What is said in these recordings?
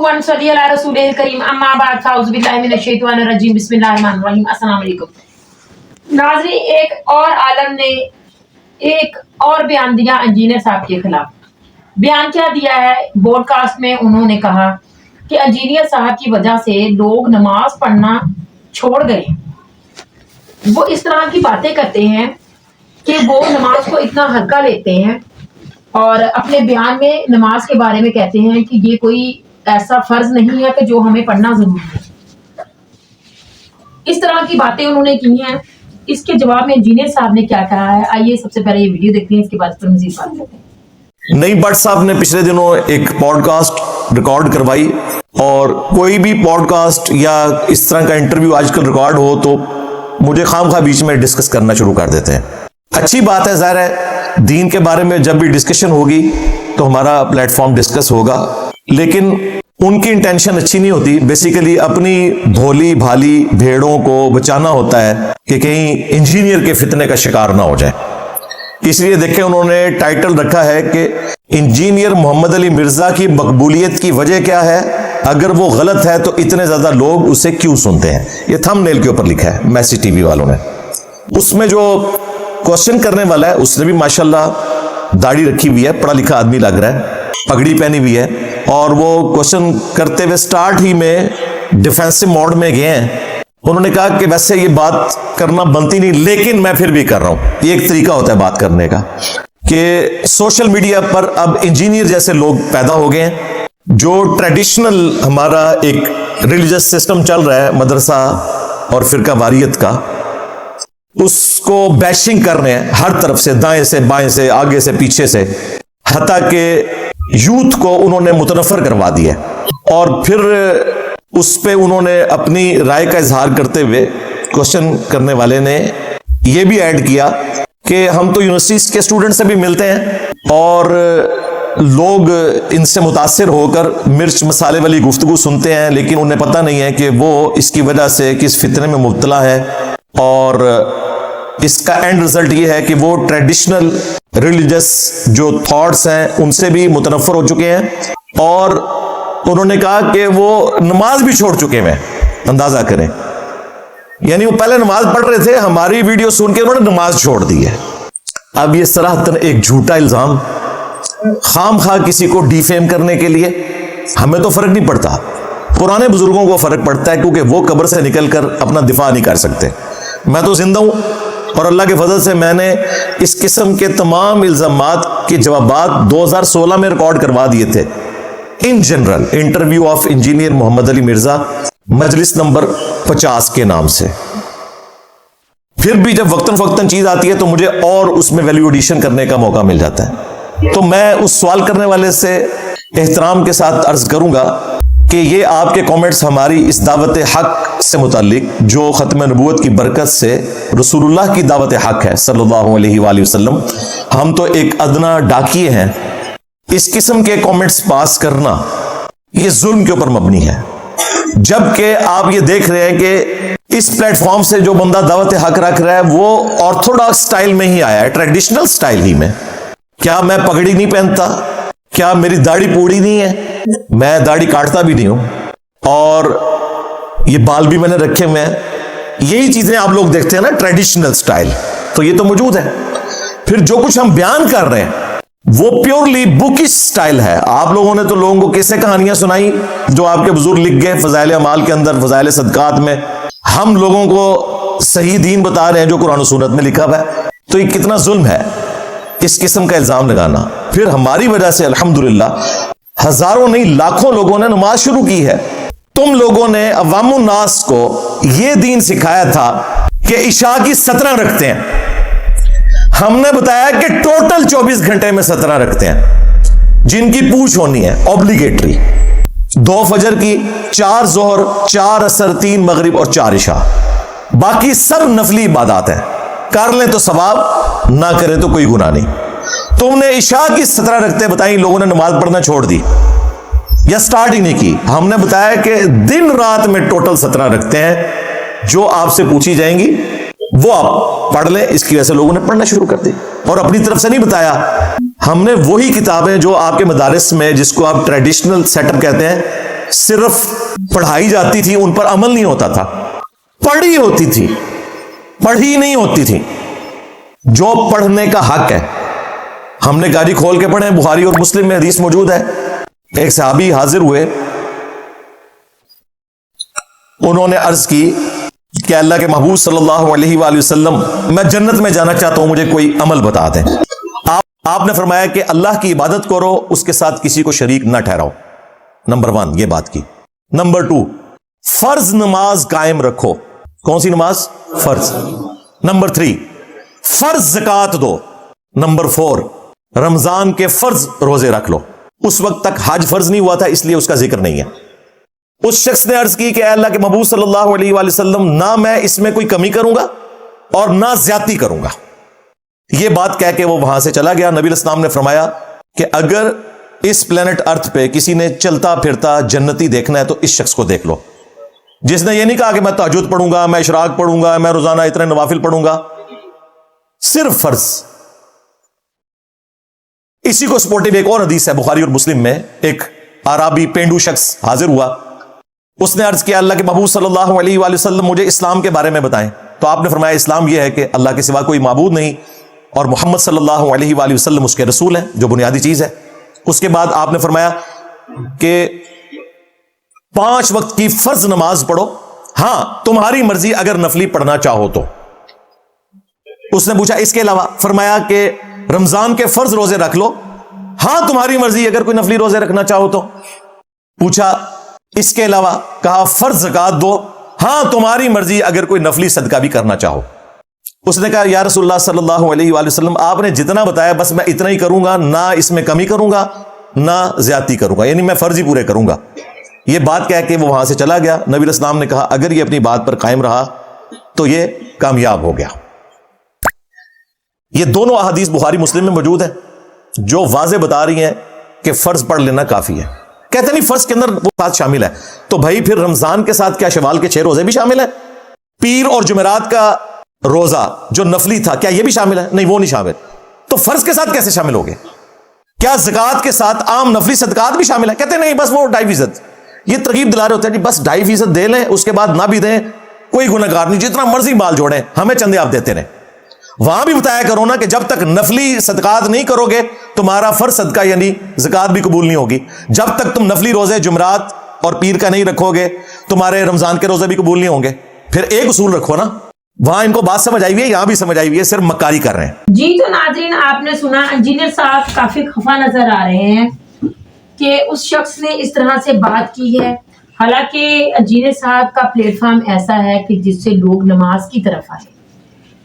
वनसल्ली अला रसूलिल करीम अम्मा बाद फाउज़ु बिल्लाहि मिनश शैतानिर रजीम बिस्मिल्लाहिर रहमानिर रहीम। अस्सलाम वालेकुम नाज़रीन, एक और आलम ने एक और बयान दिया इंजीनियर साहब के खिलाफ। बयान क्या दिया है? ब्रॉडकास्ट में उन्होंने कहा कि इंजीनियर साहब की वजह से लोग नमाज पढ़ना छोड़ गए। वो इस तरह की बातें करते हैं कि वो नमाज को इतना हल्का लेते हैं और अपने बयान में नमाज के बारे में कहते हैं कि ये कोई ऐसा फर्ज नहीं है कि जो हमें पढ़ना जरूरी है। इस तरह की बातें उन्होंने की हैं। इसके जवाब में इंजीनियर साहब ने क्या कहा है, आइए सबसे पहले ये वीडियो देखते हैं, इसके बाद पर मजीद बात करते हैं। नईम भट्ट साहब ने पिछले दिनों एक पॉडकास्ट रिकॉर्ड करवाई, और कोई भी पॉडकास्ट या इस तरह का इंटरव्यू आजकल रिकॉर्ड हो तो मुझे खामखा बीच में डिस्कस करना शुरू कर देते हैं। अच्छी बात है, ज़ाहिर है दीन के बारे में जब भी डिस्कशन होगी तो हमारा प्लेटफॉर्म डिस्कस होगा, लेकिन उनकी इंटेंशन अच्छी नहीं होती। बेसिकली अपनी भोली भाली भेड़ों को बचाना होता है कि कहीं इंजीनियर के फितने का शिकार ना हो जाए। इसलिए देखें, उन्होंने टाइटल रखा है कि इंजीनियर मोहम्मद अली मिर्जा की मकबूलियत की वजह क्या है, अगर वो गलत है तो इतने ज्यादा लोग उसे क्यों सुनते हैं। ये थंबनेल के ऊपर लिखा है मैसी टीवी वालों ने। उसमें जो क्वेश्चन करने वाला है उसने भी माशाल्लाह दाढ़ी रखी हुई है, पढ़ा लिखा आदमी लग रहा है, पगड़ी पहनी हुई है, और वो क्वेश्चन करते हुए स्टार्ट ही में डिफेंसिव मोड में गए हैं। उन्होंने कहा कि वैसे ये बात करना बनती नहीं, लेकिन मैं फिर भी कर रहा हूं। ये एक तरीका होता है बात करने का कि सोशल मीडिया पर अब इंजीनियर जैसे लोग पैदा हो गए हैं, जो ट्रेडिशनल हमारा एक रिलीजियस सिस्टम चल रहा है मदरसा और फिरका वारियत का, उसको बैशिंग कर रहे हैं हर तरफ से, दाएं से बाएं से, आगे से पीछे से, हत्ता के यूथ को उन्होंने मुतनफर करवा दिया। और फिर उस पे उन्होंने अपनी राय का इजहार करते हुए क्वेश्चन करने वाले ने यह भी ऐड किया कि हम तो यूनिवर्सिटीज के स्टूडेंट से भी मिलते हैं और लोग इनसे मुतासिर होकर मिर्च मसाले वाली गुफ्तगू सुनते हैं, लेकिन उन्हें पता नहीं है कि वो इसकी वजह से किस फितने में मुब्तला है, और इसका एंड रिजल्ट ये है कि वो ट्रेडिशनल रिलीजियस जो थॉट्स हैं उनसे भी मुतनफर हो चुके हैं, और उन्होंने कहा कि वो नमाज भी छोड़ चुके हैं। अंदाजा करें, यानी वो पहले नमाज पढ़ रहे थे, हमारी वीडियो सुन के उन्होंने नमाज छोड़ दी है। अब ये सराहतन एक झूठा इल्जाम खाम खा किसी को डिफेम करने के लिए, हमें तो फर्क नहीं पड़ता, पुराने बुजुर्गों को फर्क पड़ता है, क्योंकि वो कब्र से निकलकर अपना दिफा नहीं कर सकते। मैं तो जिंदा हूं और अल्लाह के फजल से मैंने इस किस्म के तमाम इल्जामात के जवाबात 2016 में रिकॉर्ड करवा दिए थे। In general interview of engineer Mohammad Ali Mirza, मजलिस नंबर 50 के नाम से। फिर भी जब वक्तन फक्तन चीज आती है तो मुझे और उसमें वैल्यू एडिशन करने का मौका मिल जाता है। तो मैं उस सवाल करने वाले से एहतराम के साथ अर्ज करूंगा कि ये आपके कमेंट्स हमारी इस दावत हक से मुतालिक, जो खत्म नबूवत की बरकत से रसूलुल्लाह की दावत हक है सल्लल्लाहु अलैहि वसल्लम, हम तो एक अदना डाकिए हैं। इस किस्म के कमेंट्स पास करना ये जुल्म के ऊपर मबनी है, जबकि आप ये देख रहे हैं कि इस प्लेटफॉर्म से जो बंदा दावत हक रख रहा है वो ऑर्थोडॉक्स स्टाइल में ही आया है, ट्रेडिशनल स्टाइल ही में। क्या मैं पगड़ी नहीं पहनता? क्या मेरी दाढ़ी पूरी नहीं है? मैं दाढ़ी काटता भी नहीं हूं, और ये बाल भी मैंने रखे हुए हैं। यही चीजें आप लोग देखते हैं ना, ट्रेडिशनल स्टाइल, तो ये तो मौजूद है। फिर जो कुछ हम बयान कर रहे हैं वो प्योरली बुकिश स्टाइल है। आप लोगों ने तो लोगों को किस्से कहानियां सुनाई जो आपके बुजुर्ग लिख गए फजाइल अमाल के अंदर, फजाइल सदकात में। हम लोगों को सही दीन बता रहे हैं जो कुरान और सुन्नत में लिखा हुआ है। तो ये कितना जुल्म है इस किस्म का इल्जाम लगाना। फिर हमारी वजह से अल्हम्दुलिल्लाह हजारों नहीं लाखों लोगों ने नमाज शुरू की है। तुम लोगों ने अवामुन नास को यह दीन सिखाया था कि इशा की 17 रखते हैं, हमने बताया कि टोटल 24 घंटे में 17 रखते हैं, जिनकी पूछ होनी है ऑब्लिगेटरी। 2 फजर की, 4 जोहर, 4 असर, 3 मगरिब और 4 इशा। बाकी सब नफली इबादत हैं, कर लें तो सवाब, ना करें तो कोई गुनाह नहीं। तुमने इशा की 17 रखते बताई, लोगों ने नमाज पढ़ना छोड़ दी या स्टार्ट ही नहीं की। हमने बताया कि दिन रात में टोटल 17 रखते हैं, जो आपसे पूछी जाएंगी वो आप पढ़ लें। इसकी वजह से लोगों ने पढ़ना शुरू कर दी, और अपनी तरफ से नहीं बताया। हमने वही किताबें जो आपके मदारिस में, जिसको आप ट्रेडिशनल सेटअप कहते हैं, صرف پڑھائی جاتی تھی, ان پر عمل نہیں ہوتا تھا. پڑھی ہوتی تھی, پڑھی نہیں ہوتی تھی. جو پڑھنے کا حق ہے, ہم نے گاڑی کھول کے پڑھے, بخاری اور مسلم میں حدیث موجود ہے. ایک صحابی حاضر ہوئے, انہوں نے عرض کی کہ اللہ کے محبوب صلی اللہ علیہ وآلہ وسلم, میں جنت میں جانا چاہتا ہوں, مجھے کوئی عمل بتا دیں. آپ نے فرمایا کہ اللہ کی عبادت کرو, اس کے ساتھ کسی کو شریک نہ ٹھہراؤ. نمبر 1 یہ بات کی. نمبر 2 فرض نماز قائم رکھو. کون سی نماز؟ فرض. نمبر 3 فرض زکات دو. نمبر 4 رمضان کے فرض روزے رکھ لو. اس وقت تک حج فرض نہیں ہوا تھا, اس لیے اس کا ذکر نہیں ہے. اس شخص نے عرض کی کہ اے اللہ کے محبوب صلی اللہ علیہ وآلہ وسلم, نہ میں اس میں کوئی کمی کروں گا اور نہ زیادتی کروں گا. یہ بات کہہ کے وہ وہاں سے چلا گیا. نبی علیہ السلام نے فرمایا کہ اگر اس پلانٹ ارتھ پہ کسی نے چلتا پھرتا جنتی دیکھنا ہے تو اس شخص کو دیکھ لو, جس نے یہ نہیں کہا کہ میں تہجد پڑھوں گا, میں اشراق پڑھوں گا, میں روزانہ اتنے نوافل پڑھوں گا, صرف فرض. اسی کو سپورٹیو ایک اور حدیث ہے بخاری اور مسلم میں. ایک عربی پینڈو شخص حاضر ہوا, اس نے عرض کیا اللہ کے محبوب صلی اللہ علیہ وآلہ وسلم مجھے اسلام کے بارے میں بتائیں. تو آپ نے فرمایا اسلام یہ ہے کہ اللہ کے سوا کوئی معبود نہیں اور محمد صلی اللہ علیہ وآلہ وسلم اس کے رسول ہیں, جو بنیادی چیز ہے. اس کے بعد آپ نے فرمایا کہ 5 وقت کی فرض نماز پڑھو, ہاں تمہاری مرضی اگر نفلی پڑھنا چاہو تو. اس نے پوچھا اس کے علاوہ؟ فرمایا کہ رمضان کے فرض روزے رکھ لو, ہاں تمہاری مرضی اگر کوئی نفلی روزے رکھنا چاہو تو. پوچھا اس کے علاوہ؟ کہا فرض زکات دو, ہاں تمہاری مرضی اگر کوئی نفلی صدقہ بھی کرنا چاہو. اس نے کہا یا رسول اللہ صلی اللہ علیہ وآلہ وسلم, آپ نے جتنا بتایا بس میں اتنا ہی کروں گا, نہ اس میں کمی کروں گا نہ زیادتی کروں گا, یعنی میں فرض ہی پورے کروں گا. یہ بات کہہ کے وہ وہاں سے چلا گیا. نبی علیہ السلام نے کہا اگر یہ اپنی بات پر قائم رہا تو یہ کامیاب ہو گیا. یہ دونوں احادیث بخاری مسلم میں موجود ہیں جو واضح بتا رہی ہیں کہ فرض پڑھ لینا کافی ہے. کہتے نہیں فرض کے اندر وہ بات شامل ہے, تو بھائی پھر رمضان کے ساتھ کیا شوال کے 6 روزے بھی شامل ہیں؟ پیر اور جمعرات کا روزہ جو نفلی تھا کیا یہ بھی شامل ہے؟ نہیں, وہ نہیں شامل. تو فرض کے ساتھ کیسے شامل ہو گئے؟ کیا زکات کے ساتھ عام نفلی صدقات بھی شامل ہے؟ کہتے نہیں بس وہ 2.5%. یہ ترغیب دلا رہے ہوتے ہیں جی بس 2.5% دے لیں, اس کے بعد نہ بھی دیں کوئی گنہگار نہیں, جتنا مرضی مال جوڑیں, ہمیں چندے آپ دیتے رہیں. وہاں بھی بتایا کرو نا کہ جب تک نفلی صدقات نہیں کرو گے تمہارا فرض صدقہ یعنی زکات بھی قبول نہیں ہوگی. جب تک تم نفلی روزے جمعرات اور پیر کا نہیں رکھو گے تمہارے رمضان کے روزے بھی قبول نہیں ہوں گے. پھر ایک اصول رکھو نا. وہاں ان کو بات سمجھ آئی ہوئی ہے, یہاں بھی سمجھ آئی ہوئی ہے, صرف مکاری کر رہے ہیں. جی تو ناظرین آپ نے سنا, انجینئر صاحب کافی خفا نظر آ رہے ہیں کہ اس شخص نے اس طرح سے بات کی ہے. حالانکہ انجینئر صاحب کا پلیٹ فارم ایسا ہے کہ جس سے لوگ نماز کی طرف آئے,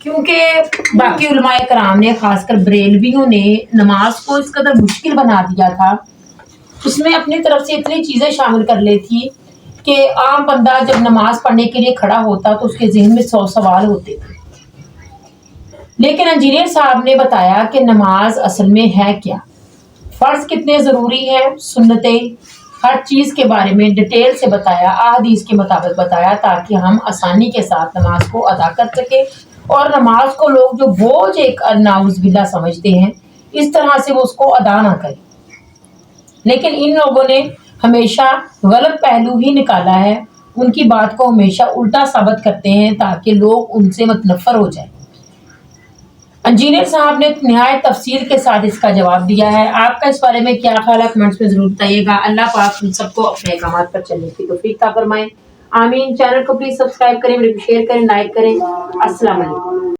کیونکہ باقی علماء کرام نے خاص کر بریلویوں نے نماز کو اس قدر مشکل بنا دیا تھا, اس میں اپنی طرف سے اتنی چیزیں شامل کر لی تھی کہ عام بندہ جب نماز پڑھنے کے لیے کھڑا ہوتا تو اس کے ذہن میں 100 سوال ہوتے تھے. لیکن انجینئر صاحب نے بتایا کہ نماز اصل میں ہے کیا, فرض کتنے ضروری ہیں, سنتیں, ہر چیز کے بارے میں ڈیٹیل سے بتایا, احادیث کے مطابق بتایا, تاکہ ہم آسانی کے ساتھ نماز کو ادا کر سکیں. اور نماز کو لوگ جو بوجھ ایک نعوذ باللہ سمجھتے ہیں, اس طرح سے وہ اس کو ادا نہ کریں. لیکن ان لوگوں نے ہمیشہ غلط پہلو ہی نکالا ہے, ان کی بات کو ہمیشہ الٹا ثابت کرتے ہیں تاکہ لوگ ان سے متنفر ہو جائیں. انجینئر صاحب نے نہایت تفصیل کے ساتھ اس کا جواب دیا ہے. آپ کا اس بارے میں کیا خیال ہے کمنٹس میں ضرور بتائیے گا. اللہ پاک ہم سب کو اپنے احکامات پر چلنے کی توفیق عطا فرمائے. آمین. چینل کو پلیز سبسکرائب کریں, ویڈیو کو شیئر کریں, لائک کریں. السلام علیکم.